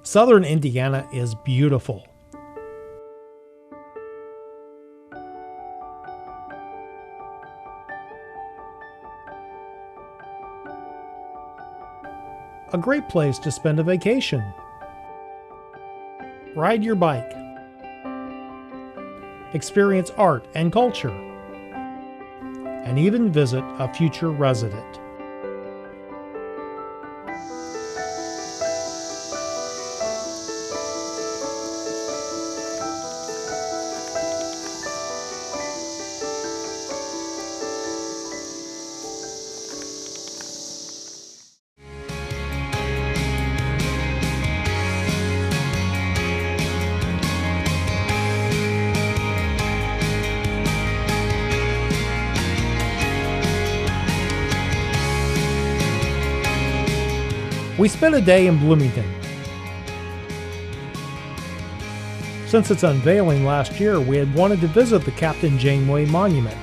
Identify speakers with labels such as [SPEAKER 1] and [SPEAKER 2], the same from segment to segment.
[SPEAKER 1] Southern Indiana is beautiful. A great place to spend a vacation. Ride your bike. Experience art and culture. And even visit a future resident. We spent a day in Bloomington. Since its unveiling last year, we had wanted to visit the Captain Janeway Monument.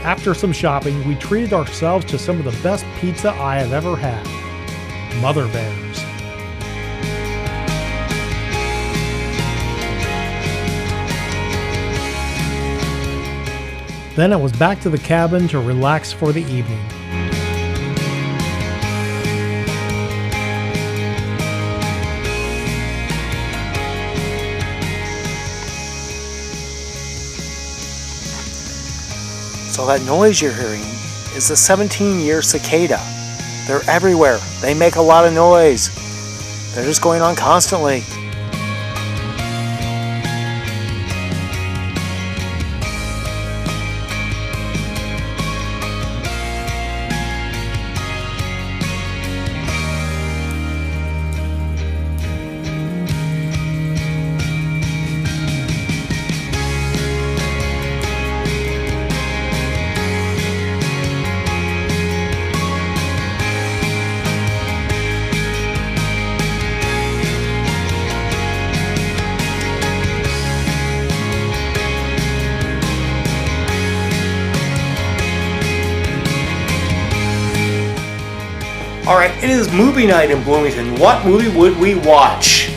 [SPEAKER 1] After some shopping, we treated ourselves to some of the best pizza I have ever had. Mother Bears. Then it was back to the cabin to relax for the evening.
[SPEAKER 2] So that noise you're hearing is the 17-year cicada. They're everywhere. They make a lot of noise. They're just going on constantly. Alright, it is movie night in Bloomington. What movie would we watch?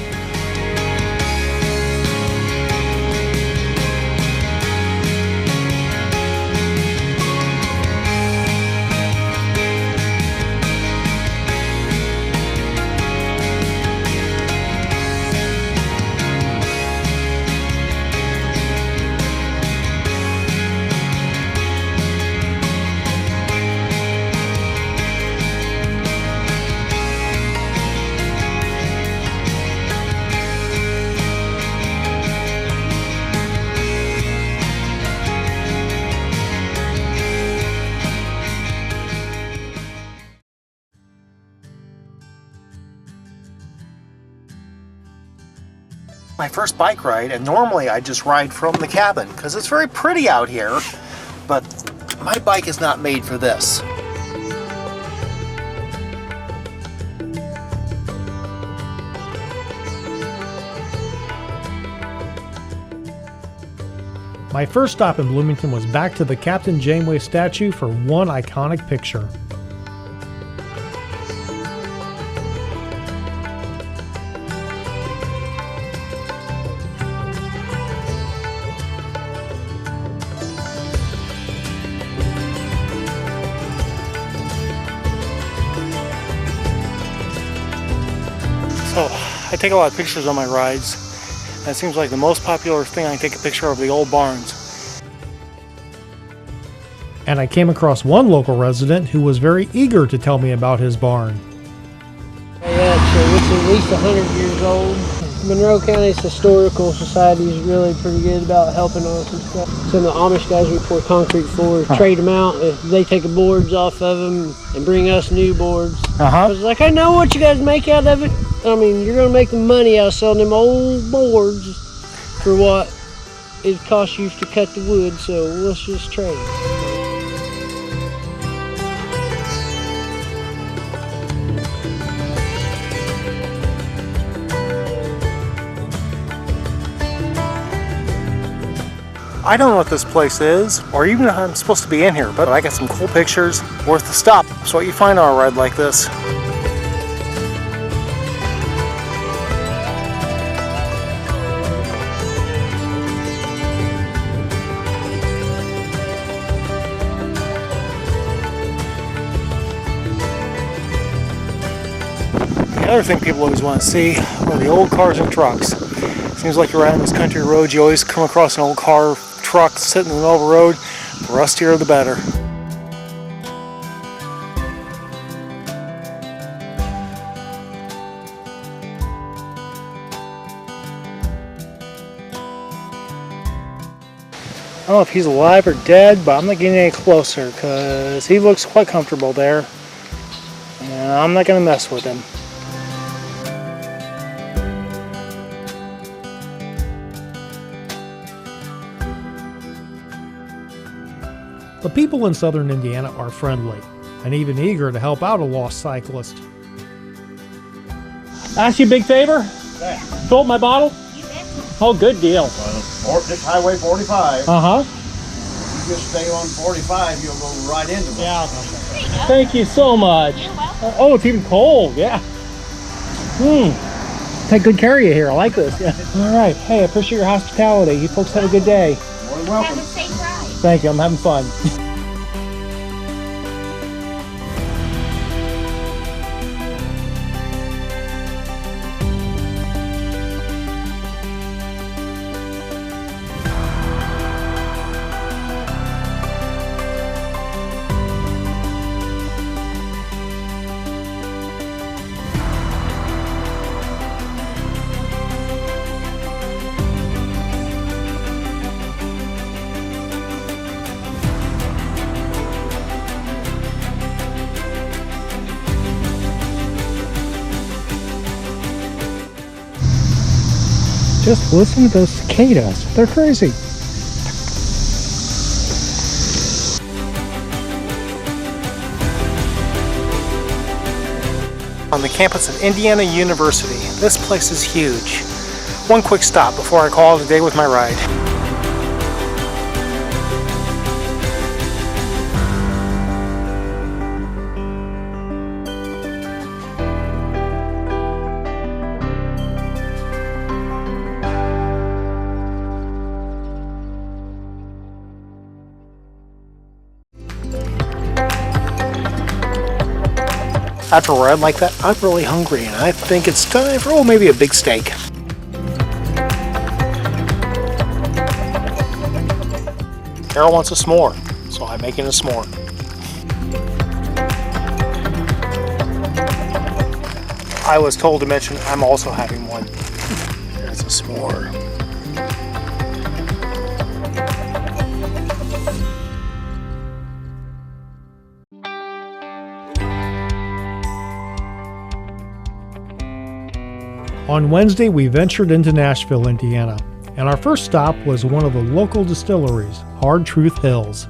[SPEAKER 2] My first bike ride, and normally I just ride from the cabin because it's very pretty out here, but my bike is not made for this.
[SPEAKER 1] My first stop in Bloomington was back to the Captain Janeway statue for one iconic picture.
[SPEAKER 3] So I take a lot of pictures on my rides. And it seems like the most popular thing I take a picture of the old barns.
[SPEAKER 1] And I came across one local resident who was very eager to tell me about his barn.
[SPEAKER 4] Yeah, it's at least 100 years old. Monroe County's Historical Society is really pretty good about helping us and stuff. Some of the Amish guys we pour concrete for, trade them out. If they take the boards off of them and bring us new boards. I was like, I know what you guys make out of it. I mean, you're going to make the money out of selling them old boards for what it costs you to cut the wood, so let's just trade.
[SPEAKER 2] I don't know what this place is, or even if I'm supposed to be in here, but I got some cool pictures worth the stop. That's what you find on a ride like this.
[SPEAKER 3] The other thing people always want to see are the old cars and trucks. Seems like you're riding this country road, you always come across an old car, truck sitting in the middle of the road. The rustier the better. I don't know if he's alive or dead, but I'm not getting any closer because he looks quite comfortable there. And I'm not going to mess with him.
[SPEAKER 1] The people in southern Indiana are friendly and even eager to help out a lost cyclist.
[SPEAKER 5] Ask you a big favor?
[SPEAKER 6] Yeah.
[SPEAKER 5] Fill up my bottle? Oh, good deal.
[SPEAKER 6] This Highway 45.
[SPEAKER 5] Uh-huh.
[SPEAKER 6] You just stay on 45, you'll go right into it.
[SPEAKER 5] Yeah. Thank you so much. Oh, it's even cold. Yeah. Take good care of you here. I like this. Yeah. All right. Hey, I appreciate your hospitality. You folks have a good day.
[SPEAKER 6] More than welcome.
[SPEAKER 7] Have a safe ride.
[SPEAKER 5] Thank you. I'm having fun. Just listen to those cicadas. They're crazy.
[SPEAKER 2] On the campus of Indiana University. This place is huge. One quick stop before I call it a day with my ride. After a ride like that, I'm really hungry and I think it's time for, maybe a big steak. Carol wants a s'more, so I'm making a s'more. I was told to mention I'm also having one. There's a s'more.
[SPEAKER 1] On Wednesday, we ventured into Nashville, Indiana, and our first stop was one of the local distilleries, Hard Truth Hills.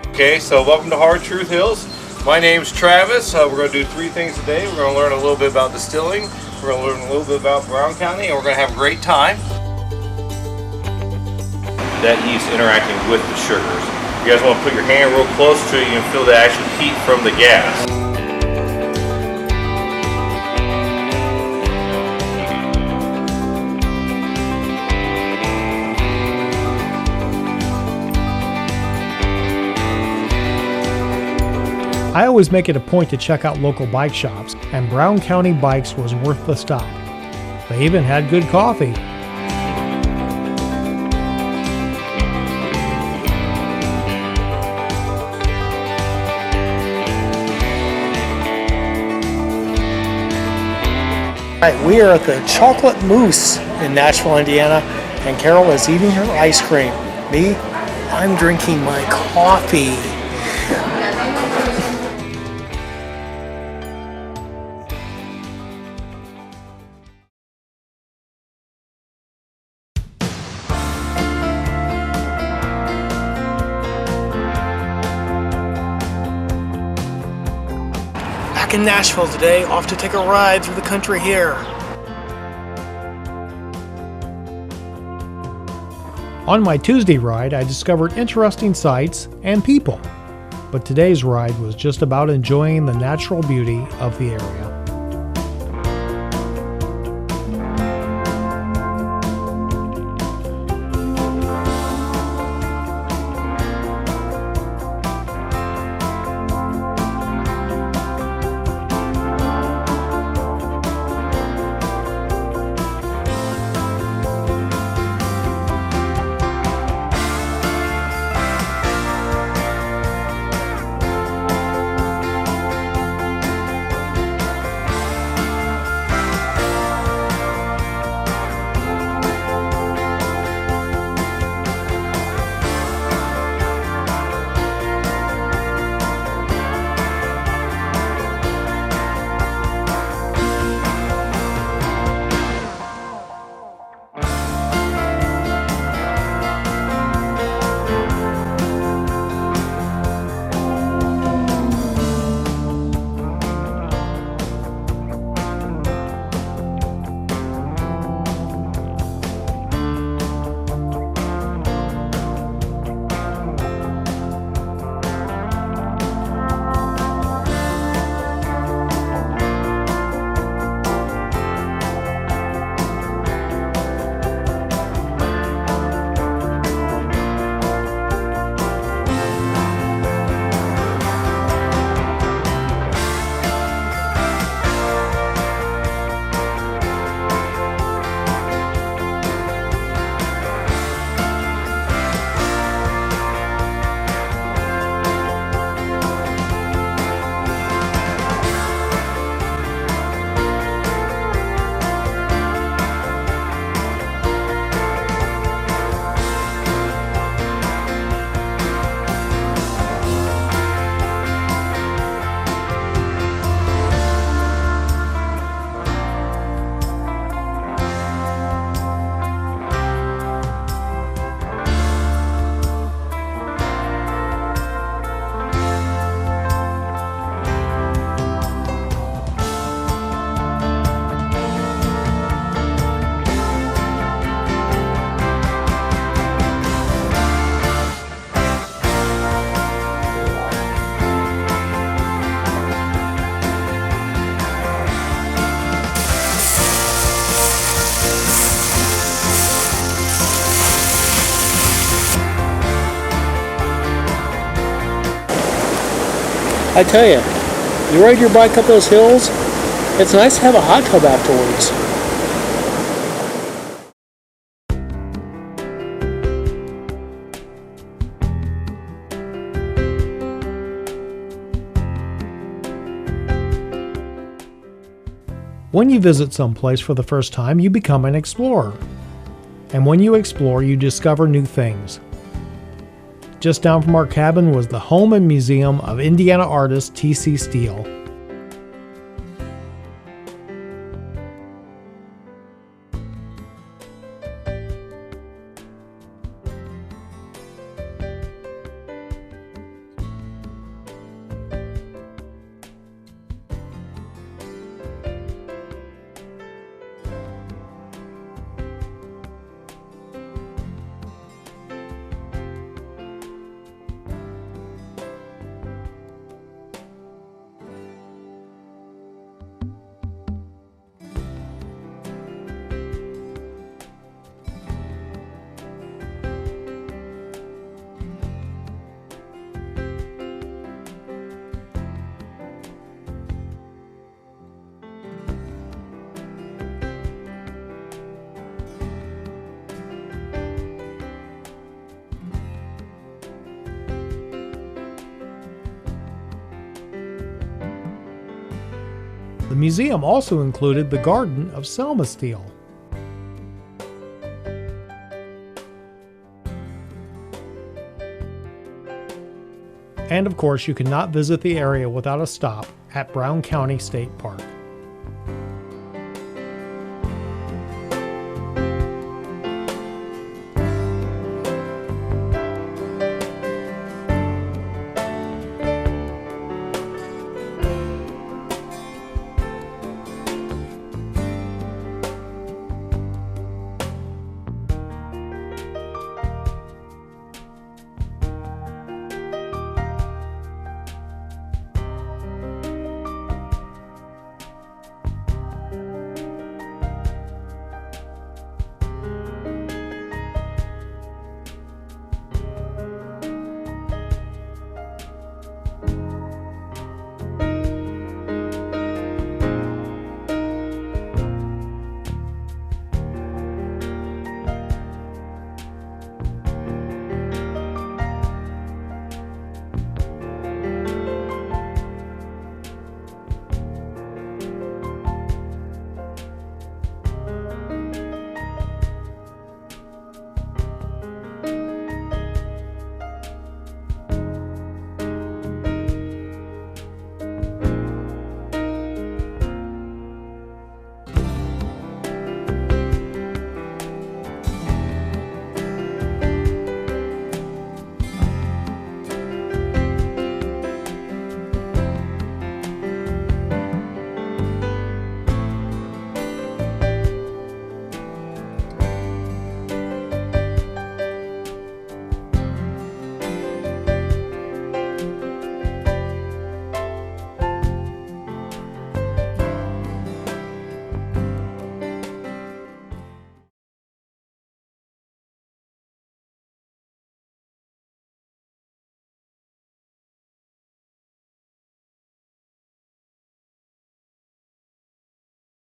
[SPEAKER 8] Okay, so welcome to Hard Truth Hills. My name's Travis. We're going to do 3 things today. We're going to learn a little bit about distilling, we're going to learn a little bit about Brown County, and we're going to have a great time. That yeast interacting with the sugars. You guys want to put your hand real close to it, you can feel the actual heat from the gas.
[SPEAKER 1] I always make it a point to check out local bike shops, and Brown County Bikes was worth the stop. They even had good coffee.
[SPEAKER 3] Right, we are at the Chocolate Mousse in Nashville, Indiana, and Carol is eating her ice cream. Me, I'm drinking my coffee. Back in Nashville today, off to take a ride through the country here.
[SPEAKER 1] On my Tuesday ride, I discovered interesting sights and people, but today's ride was just about enjoying the natural beauty of the area.
[SPEAKER 3] I tell you, you ride your bike up those hills, it's nice to have a hot tub afterwards.
[SPEAKER 1] When you visit someplace for the first time, you become an explorer. And when you explore, you discover new things. Just down from our cabin was the home and museum of Indiana artist T.C. Steele. The museum also included the Garden of Selma Steel. And of course, you cannot visit the area without a stop at Brown County State Park.